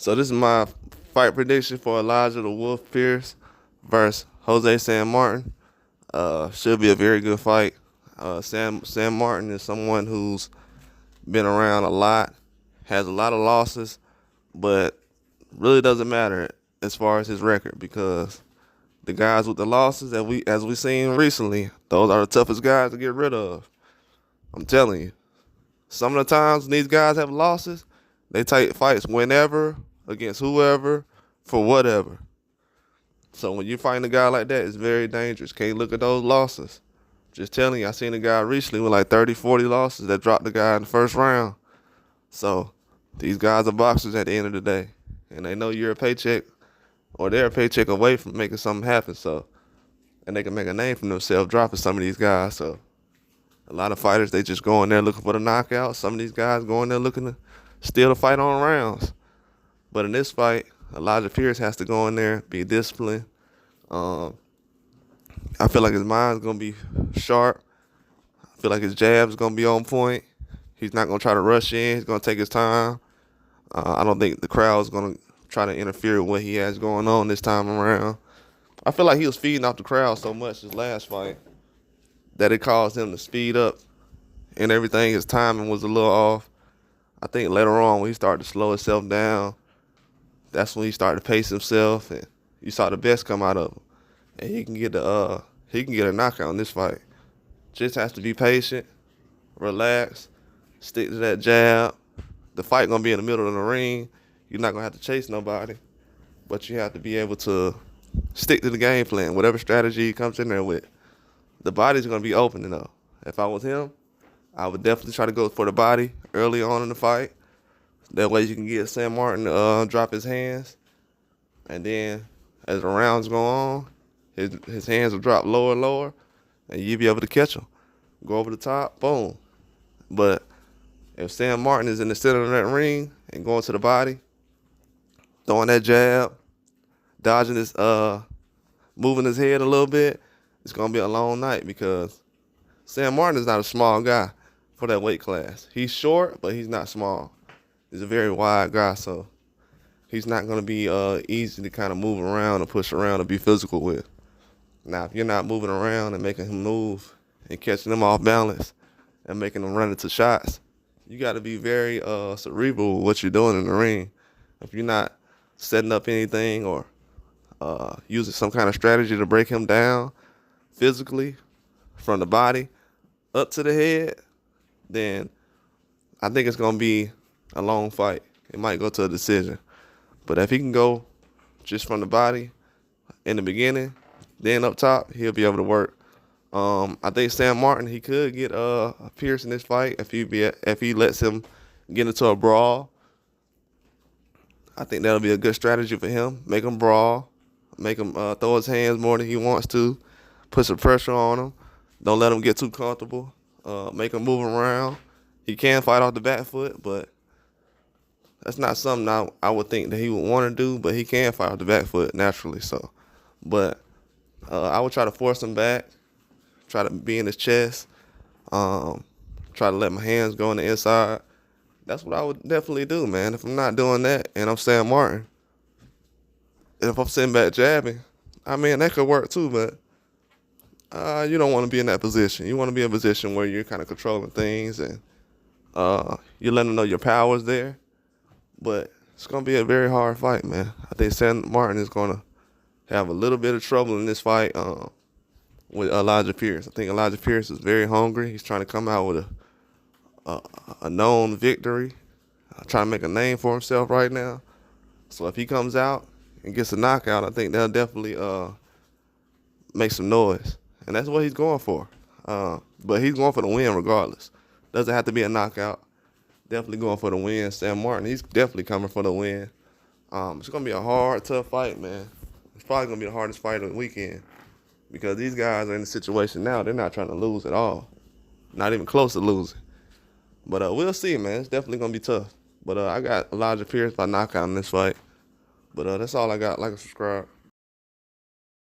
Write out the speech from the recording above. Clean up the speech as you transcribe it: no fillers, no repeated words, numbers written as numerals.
So this is my fight prediction for Elijah the Wolf Pierce versus Jose Sanmartin. Should be a very good fight. Sanmartin is someone who's been around a lot, has a lot of losses, but really doesn't matter as far as his record because the guys with the losses that as we seen recently, those are the toughest guys to get rid of. I'm telling you. Some of the times when these guys have losses, they take fights whenever, against whoever, for whatever. So when you're fighting a guy like that, it's very dangerous. Can't look at those losses. Just telling you, I seen a guy recently with like 30, 40 losses that dropped the guy in the first round. So these guys are boxers at the end of the day. And they know you're a paycheck or they're a paycheck away from making something happen. So, and they can make a name for themselves dropping some of these guys. So a lot of fighters, they just go in there looking for the knockout. Some of these guys go in there looking to steal the fight on rounds. But in this fight, Elijah Pierce has to go in there, be disciplined. I feel like his mind's going to be sharp. I feel like his jab's going to be on point. He's not going to try to rush in. He's going to take his time. I don't think the crowd's going to try to interfere with what he has going on this time around. I feel like he was feeding off the crowd so much his last fight that it caused him to speed up and everything. His timing was a little off. I think later on when he started to slow himself down, that's when he started to pace himself, and you saw the best come out of him. And he can get a knockout in this fight. Just has to be patient, relax, stick to that jab. The fight gonna be in the middle of the ring. You're not gonna have to chase nobody, but you have to be able to stick to the game plan, whatever strategy he comes in there with. The body's gonna be open though. If I was him, I would definitely try to go for the body early on in the fight. That way you can get Sanmartin to drop his hands. And then as the rounds go on, his hands will drop lower and lower, and you'll be able to catch him. Go over the top, boom. But if Sanmartin is in the center of that ring and going to the body, throwing that jab, dodging his, moving his head a little bit, it's going to be a long night because Sanmartin is not a small guy for that weight class. He's short, but he's not small. He's a very wide guy, so he's not going to be easy to kind of move around or push around or be physical with. Now, if you're not moving around and making him move and catching him off balance and making him run into shots, you got to be very cerebral with what you're doing in the ring. If you're not setting up anything or using some kind of strategy to break him down physically from the body up to the head, then I think it's going to be a long fight. It might go to a decision. But if he can go just from the body in the beginning, then up top, he'll be able to work. I think Sanmartin, he could get a Pierce in this fight if he lets him get into a brawl. I think that'll be a good strategy for him. Make him brawl. Make him throw his hands more than he wants to. Put some pressure on him. Don't let him get too comfortable. Make him move around. He can fight off the back foot, but that's not something I would think that he would want to do, but he can fight off the back foot naturally. So, but I would try to force him back, try to be in his chest, try to let my hands go on the inside. That's what I would definitely do, man. If I'm not doing that and I'm Sanmartin, and if I'm sitting back jabbing, I mean, that could work too, but you don't want to be in that position. You want to be in a position where you're kind of controlling things and you're letting them know your power's there. But it's going to be a very hard fight, man. I think Sanmartin is going to have a little bit of trouble in this fight with Elijah Pierce. I think Elijah Pierce is very hungry. He's trying to come out with a known victory, trying to make a name for himself right now. So if he comes out and gets a knockout, I think that'll definitely make some noise. And that's what he's going for. But he's going for the win regardless. Doesn't have to be a knockout. Definitely going for the win. Sanmartin, he's definitely coming for the win. It's going to be a hard, tough fight, man. It's probably going to be the hardest fight of the weekend because these guys are in a situation now, they're not trying to lose at all. Not even close to losing. But we'll see, man. It's definitely going to be tough. But I got Elijah Pierce by knockout in this fight. But that's all I got. Like and subscribe.